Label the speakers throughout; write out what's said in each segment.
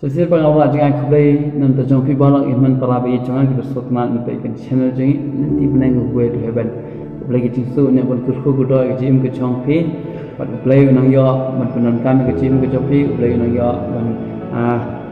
Speaker 1: Sosial pengawal jangan kublai nam terjong pi balak iman perabi jangan kita sotman untuk ikan channel jangan nanti benang gue tu hebat. Kublai kita tu ni pun kurku kudo kita jim ke chong pi, pada kublai unang yo man penon kami ke jim ke chong pi, kublai unang yo man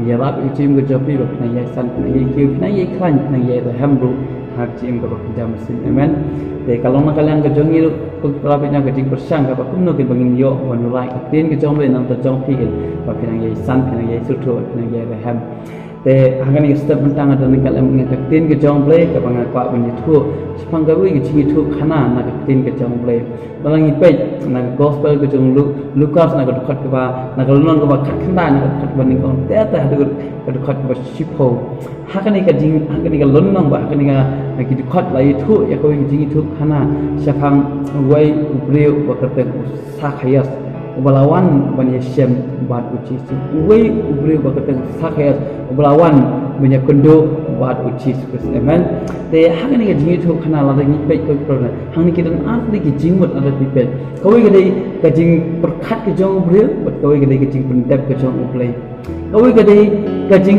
Speaker 1: yarap ke jim ke chong pi, bapa naya san naya kiu naya klan naya tu hambru hak jim ke bapa jam mesin amen. Jadi kalau nak kalian ke jong itu perabi nya ke jim bersang ke bapa kuno ke bangin yo wanulai ketin ke jong le nam terjong pi bapa naya san naya sutu naya tu ham. Te hangan ni step mentang ada ni kalau mengenai tin ke jong play ke bangai kuat banyak tu, sepang gawi ke ciri tu khana nak tin ke jong play. Dalam ini page nak gospel ke jong Lukas nak dekat ke ba, nak lulun ke ba kat khanda nak dekat ba ni kong teta ada ke dekat ke ba shipo. Hangan ni ke jing hangan ni ke lulun ba hangan ni ke dekat lagi tu ya kau ke jing tu khana sepang wai ubreu ba kata sakayas. Ubalawan banyak syam buat uji su. Uwe ubri berkata sakayat ubalawan banyak kendo buat uji su. Amen. Te hang ni kejing itu kenal ada ni baik kau pernah. Hang ni kita arti kejing mut ada pipet. Kau ini kejing perkat kejong ubri, buat kau ini kejing pendap kejong ubri. Kau ini kejing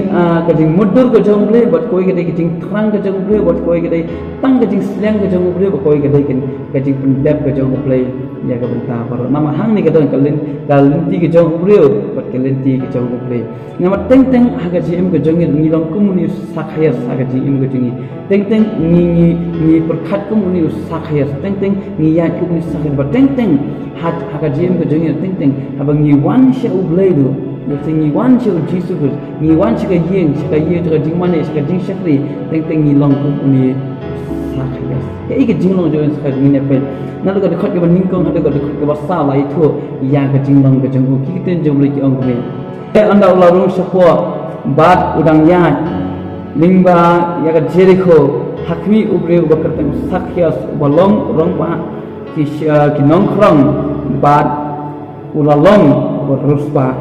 Speaker 1: mudur kejong ubri, buat kau ini kejing terang kejong ubri, buat kau ini tang kejing siang kejong ubri, buat kau ini kejing pendap kejong ubri. Ya ke bentah baru nama hang ni kadang kalenti ke jauh beliau buat kalenti ke jauh beliau nama teng harga jim ke jauh ni long kumuni sakhayas harga jim ke jauh teng ni perkat kumuni sakhayas teng ni ya kumuni sakhayas but teng harga jim ke jauh teng abang ni wan sya beliau tu yang ni wan sya jisu ke ni wan sya yang ke jing mana sya jing syakri teng ni long kumuni sakhayas ya ik jing long jauh sakhayas ni apa nak ada dekat ke beningkong ada dekat ke basah lah itu yang kejinglong kejengku kita jom lagi orang kami. Anda ularung sebuah bat udang yang limba yang Jericho hakmi ubri ubakerteng sakyas balong orang ba kinong krong bat ulalong berusba.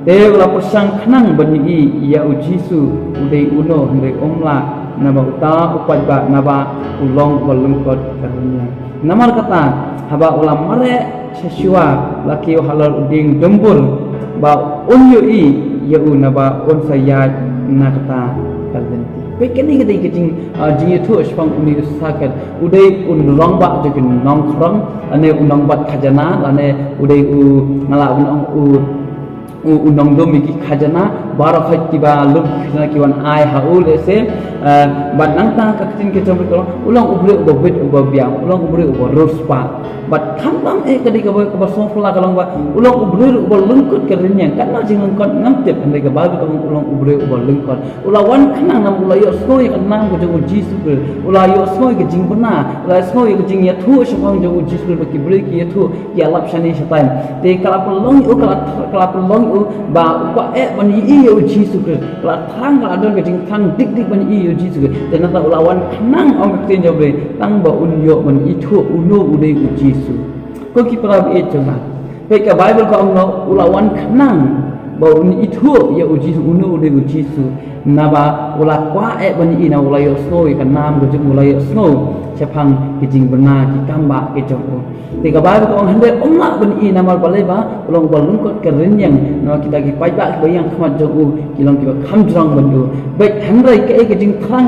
Speaker 1: Ulah persang kenang bani ia ujisu udai uno hendai omla nama uta upat ba naba ulong walungkot karunia. Namar kata haba ulam mare sesua laki halal uding dembur ba unyu i yau naba on sayat nakata kalenti pekeni kita ikiting jingi tu sepang uni sakat udai unrong ba jegin nong krong ane unong bat khajana ane udai ngala unong unong domi ki khajana baro khat kiba luk khajana kiwan ai haul ese bat nangta kakin ke jom ko ulang ubre ubobit ubobiam ulang ubre uborospa bat khandam kadi ka boy ka sofla kalong ba ulang ubre ubolungkut kerenya kana jing lungkot ngamtep ande ka bagu ka ulang ubre ubolungkot ulawan kanang nam ulayo soi ka nam ko jong jisu ulayo soi ke jing bena ulayo soi ke jing ya thu sepang jong jisu ba ki bre ki ya thu ya lap shani shatan te kala pelong kala pelong ba kwa bani iyo jisu ke kala thang kala don ke jing thang dik bani iyo jisu ke dan nata ulawan kanang ong ka tin jobre tang ba unyo man itu uno udai jisu ko ki prab e chama pe ka bible ko ong ulawan kanang ba un itu ya jisu uno udai jisu naba ula kwa bani ina ula yo soi ka nam ko jing ula yo snow sepang kijing bena ki kamba ke joko tiga baru ko hande umma bani ina mal baleba ulong balung ko kerenyang no kita ki pajak bayang khmat joko kilong ki khamjrong bandu baik handrai ke kijing thang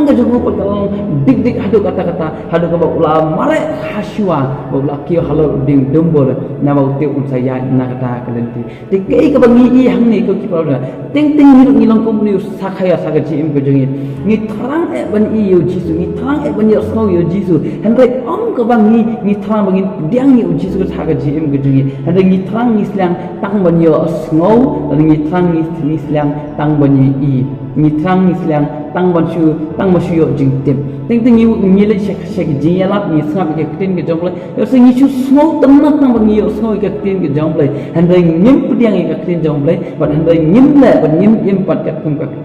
Speaker 1: ke joko ko kalong dik hadu kata hadu ko ula mare haswa ula ki halo ding dumbor na ba uti un saya na kata kalenti tikai ke bangi i hangni ko ki pawda ting ngilong ko ni sakhaya sagaji im ko jongi ni thrang bani yo jisu ni thrang bani snow yo jisu hendai om ke bangi ni thrang bangi diang yo jisu ke sagaji im ko jongi hendai ni thrang ni slang tang bani yo snow ni thrang ni slang tang bani i ni thrang ni slang tang banshu yo jing tem ting ni le shek jing yalap ni snap ke tin ke jongle yo se ni chu snow tamna tang bangi yo snow ke tin ke jongle hendai nim pudiang ke tin jongle but hendai nim le but nim im pat ke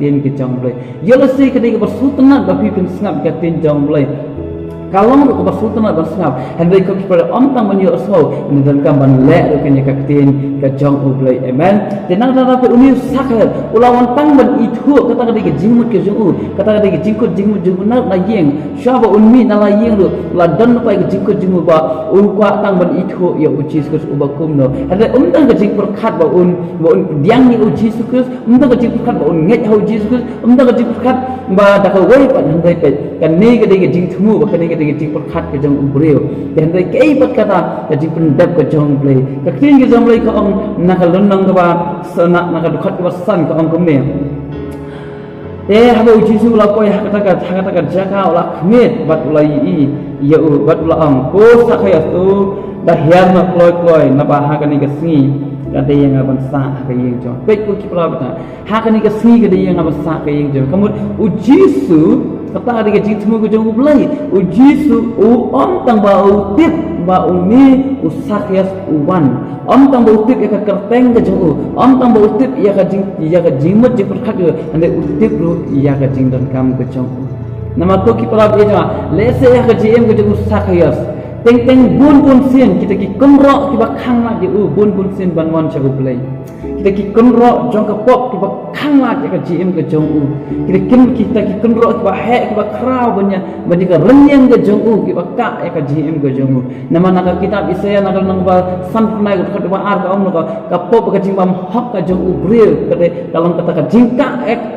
Speaker 1: tin ke jongle yo le se ke de ke bersutna ba pi pin snap ke tin jongle kalong ru ba sultan ba sngap handai ko kipra om tang ban yo so ni dan kam ban le ru ken ka tin ka jong ublai amen tenang da pe uni sakha ulawan tang ban itu kata kata ke jingmut ke jong kata kata ke jingkut jingmut jong na yeng shaba unmi na la yeng ru la dan pa ke jingkut jingmut ba un kwa tang ban itu ya uji kus uba kum no handai tang ke jing perkhat ba un diang ni uji kus tang ke jing perkhat ba un nget ha uji kus tang ke jing perkhat ba da ka wei pa handai pe kan ni ke de ke jing thumu ba kan ni ke de ke jing perkhat ke jong ubreu handai ke pat kata ke jing pendap ke jong play ka tin ke jong play ka ong na ka lon nang ka ba sana na ka dukhat ka ba san ka ong kum ne haba uji su la koi hakata ka jaka la khmet bat ulai i ya u bat ula am ko sakhaya tu da hiar na kloi na ba ha ka ni ka singi ka de yang aban sa ka yeng jo pe ko ki pra ba ha ka ni ka singi ka de yang aban sa ka yeng jo kamut uji su kata de ke jing thmu ko jong ulai uji su u om tang ba u tip ba umi usakyas uwan om tang ba utip ya ka kerteng ke jong om tang ba utip ya ka jingmut je perkhat ande utip ru ya ka jing dan kam ke jong nama ko ki pra be ja lese ya ka jim ke jong usakyas teng bun sin kita ki kumro ki ba khang la je bun sin ban wan cha uplai kita ki kunro jong ka pop ki ba khang la ka jim ke jong kita ki kunro ki ba he ki ba khrau banya ka renyang ke jong ki ba ka ka jim ke jong nama na ka kitab isaya na ka nang ba san pnai ka ba ar ka om ka pop ka jing ba hok ka jong bril ka de kalong kata ka jing ka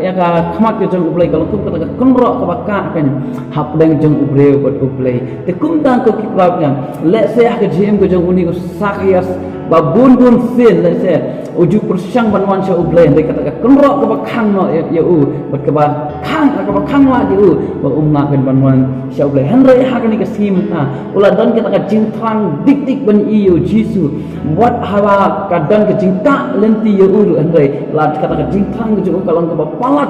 Speaker 1: ya ka khmat ke jong ublai kalong kum kata ka kunro ka ba ka kan hap deng jong bril bot ublai te kum tang ko ki prab yang le se ka jim ke jong uni ko sakyas ba bun sin le se uju persyang banwan sya ublai ndai kata kenro ka ba khang no ya bat ka ba khang la di ba umna kan banwan sya ublai handai ha kan ka sim ula dan kita ka jing thang dik ban i yo jisu wat hawa ka dan ka jing ka lenti yo handai la kata ka jing thang ju kalang ka ba palat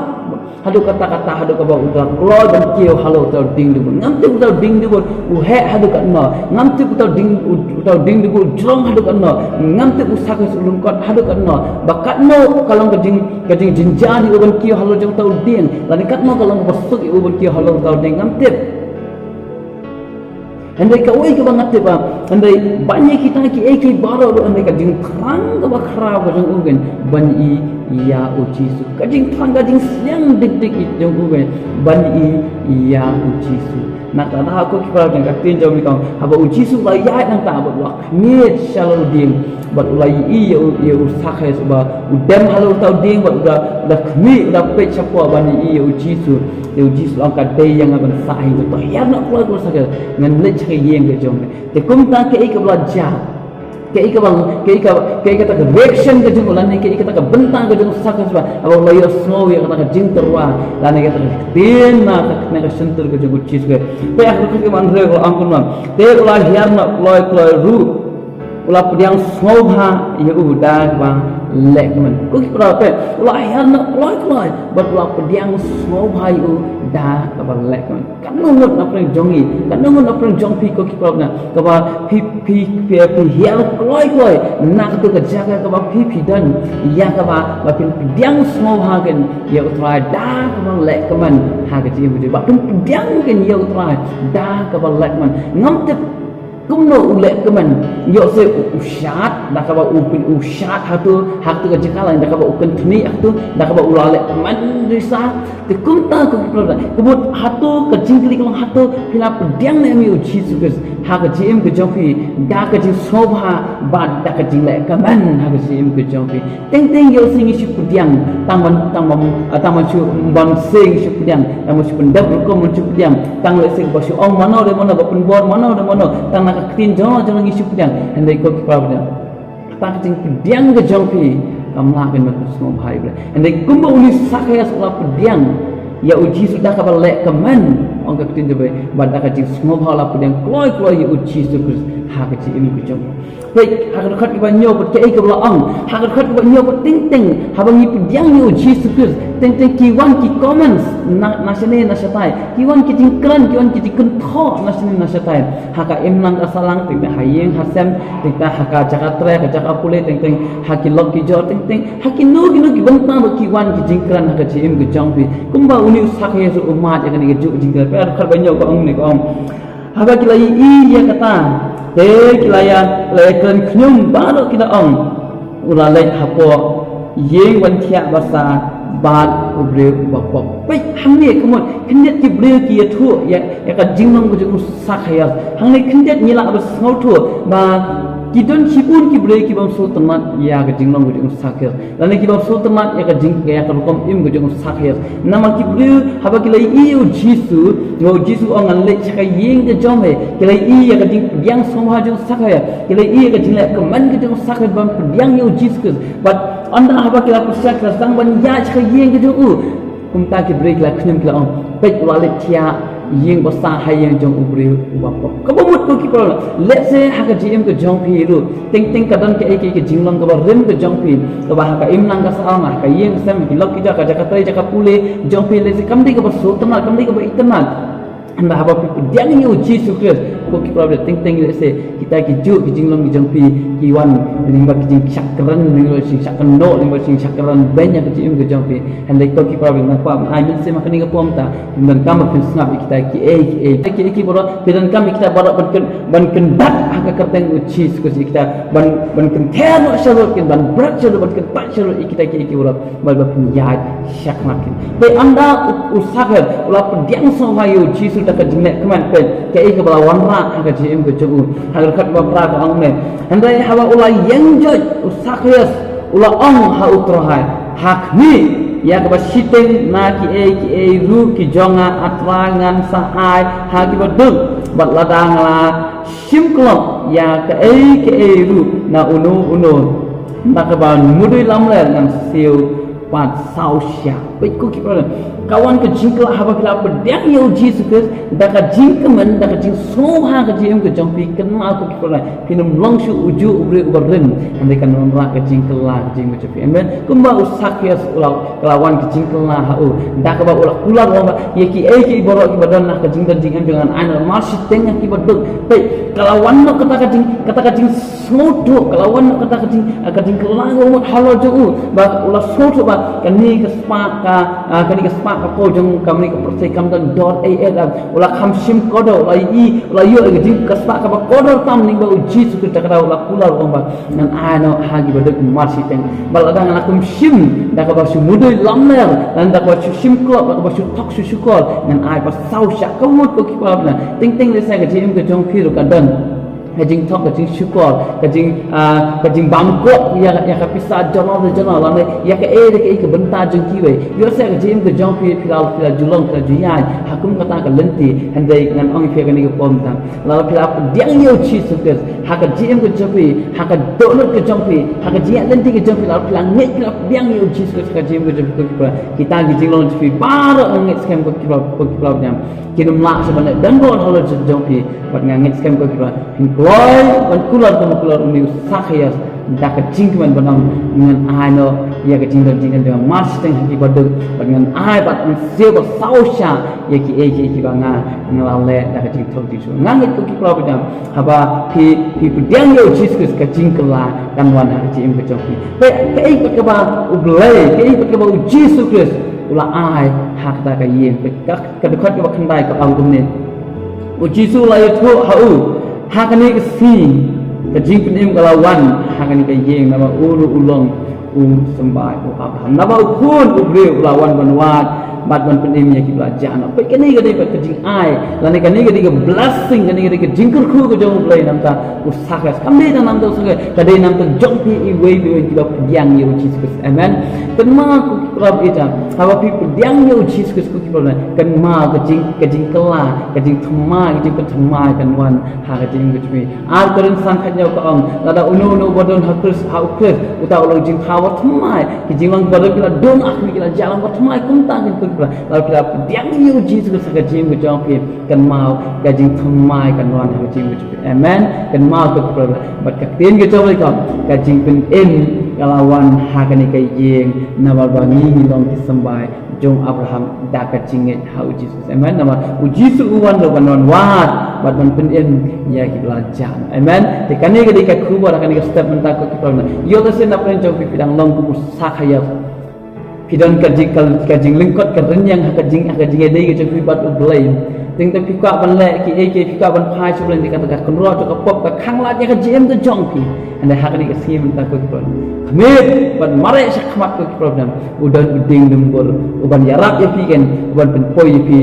Speaker 1: hadu kata hadu ka ba udah kloi ban kio halo tau ding du ngam tu tau ding du he hadu ka no ngam tu tau ding du jrong hadu ka no ngam tu usak sulung kot hadu ka no bakat no kalong ka jing jinjani uban kio halo jong tau ding lani kat no kalong basuk uban kio halo tau ding ngam tip andai ka oi ka bangat tip andai banyak kita ki baro andai ka jing thrang ka ba khrau ka jong ugen ban i ya uji su kajing thang kajing siang dik jong ugen ban i ya uji su nak ada aku kipra jang katin jom ikang haba uji su la ya nang ta ba khmet shalo ding bat ulai i ya usakhe su ba udam halo tau ding bat udah khmi udah pe chapo ban i ya uji su ang ka dei yang aban sai tu to ya nak keluar ko sakhe ngan le chhe yeng ke jong te kum ta ke ik bla ja ke kata reaction ke jeng ulan ke kata bentang ke jeng sakit sebab abang layar snow yang kata jeng terwa lan kata tin na ka sentur ke jeng cheese ke pe aku ke man re ko angkun man te ulah hiar na kloi ru ulah pediang snow ha ya udah bang lek man ko ki pra pe ulah hiar na kloi bat ulah pediang snow ha yu da ka ba lek man kan ngot na preng jongi kan ngot na preng jong pi ko ki pra na ka ba pi hiar kloi nak tu ke jaga ka ba pi dan ya ka ba pediang snow ha kan ya utra da ka ba lek man ha ka ji bu ba pediang kan ya utra da ka ba lek man ngam te kumno ulek keman yo se ushat da ka ba upin ushat hatu ke jikala da ka ba ukun thni hatu da ka ba ulale man disa te kumta ko kipra kebut hatu ke jingli ko hatu pila pediang ne mi uji sugas ha ka jim ke jopi da ka jing sobha ba da ka jing le keman ha ka jim ke jopi teng yo sing isi pediang tangman chu bang sing isi pediang tang chu pendap ko mun chu pediang tang le sing ba chu ong mano de mano ba pun bor mano de mano tang ketin jangan ngisi pediang andai ko kipra tak jing pediang ke jopi kamla kan mat semua bahai andai kumba uni sakaya sekolah pediang ya uji sudah ka lek keman ong ka ketin jabe bada ka jing semua bhala pediang kloi ya uji su ha ka ji ini ku jopi baik hakar khat ba nyo ko ke bla ang hakar khat ba nyo ko ting habang ni pediang ni uji su ting kiwan ki comments nasane nasatai kiwan ki tingkran kiwan ki tho nasane nasatai haka imlang asalang ting hayeng hasem ting haka jakatre ka jakapule ting haki lok ki jor ting haki no gi bantang ba kiwan ki tingkran haka jim ge jangpi kumba uni sakhe su umat ya ni ge ju jingkran per khar ba nyo ko ang ni ko ang haba kita ya kata kita ya lekern knyum baru kita ulah lek hapo yeng wan thia basa bat ubre bapop pai hamne kumon khndet ki bre ki yathu ya ka jingnong ko sakhaya hangne khndet nila abas ngautu ba kidon sipun ki bre ki bam sultanat ya ka jinglong ko sakhaya lane ki bam sultanat ya ka jing ya ka kom im ko sakhaya nama ki bre haba ki lai iu jisu ngo jisu angan le chaka yeng ka jome ki lai i ya ka jing yang somha jo sakhaya ki lai i ka jing la ka man ki jo sakhaya bam yang yo jisu but anda haba ki la pusat ka sang ban ya chaka yeng ki jo kumta ki bre ki la khnyam ki la pek wala tia yeng basa hayang jong ubre ubapop kabamut ko ki pro let's say haka gm ko jong phi ru ting ting kadan ke ek jinglong ko rim ko jong phi ko ba haka imlang ka sa ma ka yeng sam ki lok ki jaka jaka tai jaka pule jong phi le se kam dei ko so tama kam dei ko itna anda haba pi diang yu jisu kres ko ki pro ting ting le se kita ki ju ki jinglong ki jong phi ki wan lingba ki jing chakran lingba sing chakran no lingba sing chakran benya ki gm ko jong phi and like ko ki pro na pa ai min se ma kani ko pom ta dan kam phi snap kita ki boro pidan kami kita boro ban dat haka kateng uchis ko kita ban terno shalot kin ban brat shalot ban pat shalot kita ki boro bal ba ya syak makin pe anda usaha ula pediang so hayo chisu ta ka jinne kaman pe ke bala wanra haka jim ko jogu haka khat ba pra ko angne andai hawa ula yengjoj usaha ula ha utrohai hak ni ya ka siteng na ki ru ki jonga atrangan sahai ha ki badung bat ladang la simklok ya ka ru na uno na ka ban mudui lamle nang siu pat sausya pe ko ki problem kawan ke jingkla haba kila pedang yo jisu kes da ka jingkemen da ka jing soha ka jim ke jongpi kenal ko ki problem kinum langshu uju ubre ubarren ande kan nomra ka jingkla jing me cepi amen kumba usakias lawan ke jingkla hau da ka ba ulah kular ba yeki ki borok ki badan nah ka jingdan jingan dengan ana masih tengah ki baduk pe kalawan no kata ka jing smodo kalawan no kata ka jing kelango mot halal ju ba ulah soto ba kani ke spa ka ko jong kami ke persai kam dan .as ulah kham sim kodo ulah yo jing ke spa ka ba kodo tam ning ba uji su ka kara ulah kular ba nan ano hagi baduk masih teng bal ada ngana kum sim da ka ba su mudui lamler dan da ka sim ko ka ba su tok su kol nan ai ba sau syak kamut ko ki pa na ting le sa ka jim ke jong phiru ka dan kajing tok kajing syukur kajing bangkok ya ka pisah jono la ya ka ke benta jeng kiwe yo sa kajing ke jong pi pilal julong ka juyan hakum kata ka lenti handai ngan ong fi ka ni ko pomta la pilal diang yo chi sukes ha ka jing ke jopi ha ka donut ke jong pi ha ka jian lenti ke jong pi la pilal nget pilal diang yo chi sukes ka jing ke jopi ko kita gi jing long fi par nget scam ko pilal nyam kinum la sebenarnya dan bon holo jong pi pat nget scam ko pilal Woi, kular uni sakhayas dak jingman banam dengan ano ya ke jingdan dengan mas teng haki baduk dengan ai bat seba sausha ya ki banga ngalale dak jing thok disu ngangit ko ki problem haba pi pedang yo jiskus ka jingkla kan wan ha ji im ke joki pe ke ba ublai ke ba jiskus ula ai hak ta ka yen pe ka dekat ke ba khandai ka ang tumne ujisu la yo tho hau hakani ke si ke jing penim kalawan hakani ke yeng nama ulu ulong sembai abham nama ukun ubre ulawan banwat bat ban penim ya ki belajar na pe kani ke ke jing ai lani kani ke blessing kani ke jingkur khu ke jong play namta usakas kami dan namta usakas kadai namta jong pi i we ki ba yang ye uji skus amen kan ma ku krab ita hawa pi yang ye uji skus ku ki ba kan ma ke jing kela ke jing thma ke jing thma kan wan ha ke jing ke ar karin san khanya ka ong lada uno bodon hakus haukus uta ulo jing hawa thma ke jing lang bodon kila don akhmi kila jalan wat thma kum ta ke lalu kita diang yu Jesus ke jing ke jong pi kan mau gajing thmai kan wan ke jing ke amen kan mau ke bat ka tin ke jong ka gajing pin in kalawan hakani ke yeng nawal bangi long ki sambai jong Abraham da ka jinget ha Jesus amen nama Jesus uwan do ban wat bat ban pin in ya ki belajar amen te kani ke ka kubar kani ke step menta ko ki problem yo da sen apa jong pi pidang long ku sakhaya pidon kajing lengkot kerenyang kajing dei ke cepi bat ublai ting te pika ban le ki e ke pika ban phai chu len di kata ka konro to ka pop ka khang la ja ka jem ka jong pi ande ha ka ni ka sim ta ko pro khamit ban mare sak khamat ko problem udan uding dum bor uban yarak ya pi ken uban pen poi pi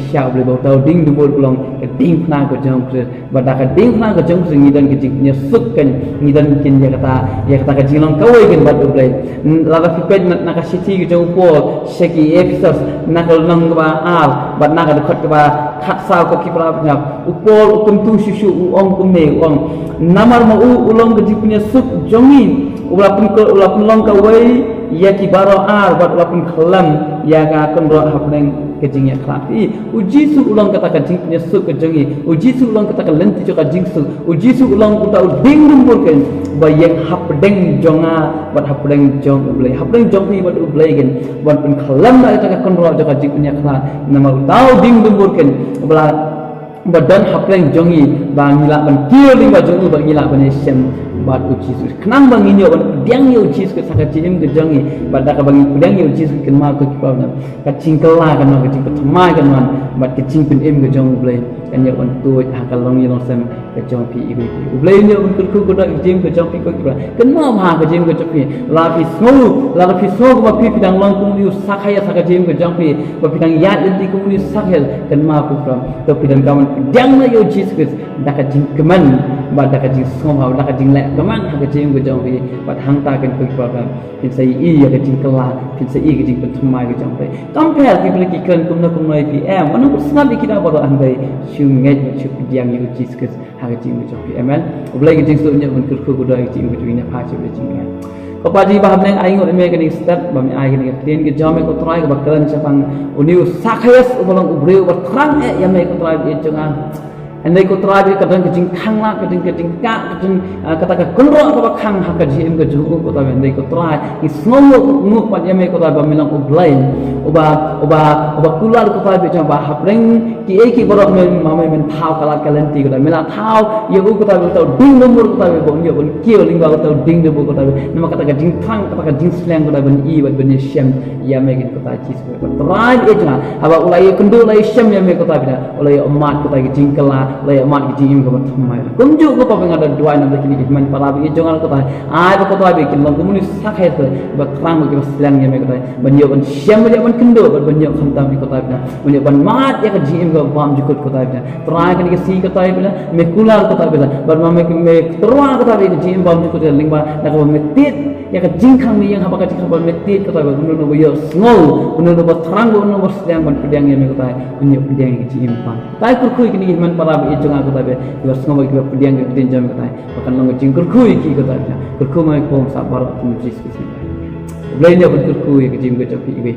Speaker 1: sha ble bo tau ding dum bor kulong ka ding na ko jong pre bada ka ding na ko jong se ngi dan ki jing nya suk ken ngi dan kin ya kata ka jing long ka wai ken bat ble la ka pi pe na ka city ki jong po sheki episode na ka long ka ba al bat na ka khot ka ba khat sao ka ki pra nyap upol ukum tu susu u ong kum me ong namar ma u ulong ka jing punya suk jongi ulapun long ka wai ya ki baro ar bat ulapun khalam ya ka konro hapneng ke jing ya khlapi uji su ulong kata ka jing punya suk ka jongi uji su ulong kata ka lenti jo ka jing su uji su ulong uta ding dum bor ken ba yang hapdeng jonga bat hapdeng jong ublai hapdeng jong pi bat ublai gen bat pun khalam na kata ka konro jo ka jing punya khla nama tau ding dum bor ken bala badan hapdeng jongi ba ngila ban kieu ling ba jongi ba ngila ban sem bat uji su kenang bang inyo ban diang yo uji su saka jim ke jongi bat ka bang diang yo uji su ken ma ko ki na ka cingkela kan ma ka cing thmai kan man bat ke cing pin em ke jong ublai kan yo ban tu ha ka long yo sem ke jong pi ibe ublai yo un ku ko da jim ke jong pi ko ki kan ma ma ka jim ke jong pi la pi so ko pi dang long kum yu sakaya saka jim ke jong pi ba pi dang yat di kum yu sakhel kan ma ku from to pi dang kaman diang na yo uji su da ka jing keman ba da ka jing som ha da ka jing le kaman ha ka jing ke jong pi bat hang ta kan ko problem pin sai i ya ka jing kala pin sai i ka jing thmai ke jong pi compare ki ble ki kan kum na kum noi pi em wan ko snap ki da ba an dai shu ngai shu diang yu uji su ha ka jing ke jong pi amen ublai ke jing su nya ban ku ko da jing ke jing na pha chu le jing ya Papa ba hamneng aing o me kening step ba me ai kening clean ke jam ko try ke bakalan sapang uniu sakhayas ubolong ubreu berterang ya me ko try e jonga andai ko try ke kadang ke jing khang la ke jing ka ke jing kata ka kunro ka khang ha ka jim ke ju ko ta andai ko try ki snong ngu pa ya me ko try ba milang ublai oba kular ko try be jam ba hapreng ki e ki borok men mame men thau kala kalenti ko mela thau ye ko ta be ta ding nomor ko ta be bon ye bon kio ling ba ko ta ding de ko ta be nama kata ka jing thang kata ka jing slang ko ta ben i ba ben shem ya me ki ko ta chi ko try e jang aba ulai kundu ulai shem ya me ko ta be ulai amat ko ta ki jing kala ulai amat ki jing ko thmai kunju ko pa ngada dua na ki ni man para be jong ko ta ai ba ko ta be ki long ko ni sakhai ko ba krang ko slang ya me ko ta ben yo ben shem ya ben kundu ba ben yo kham tam ko ta be ben yo ben mat ya ka jing ko bam jukut ko ta be try kan ki si ko ta be me kular ko ta be ba ma me terwa ko ta be jing bam jukut ling ba na ko me tit ya ka jing khang ni yang ha ba ka jing ba me tit ko ta be nu no yo ngol nu no ba thrang nu ba sedang ban pedang ya me ko ta kunyo pedang ki jing pa tai kur kui ki ni man para be jong ko ta be ba sngo ba ki pedang ki tin jam ko ta ba kan long jing kur kui ki ko ta kur ku ma ko sa bar tu jis ki si blai ne ban kur kui ki jing ko ta pi be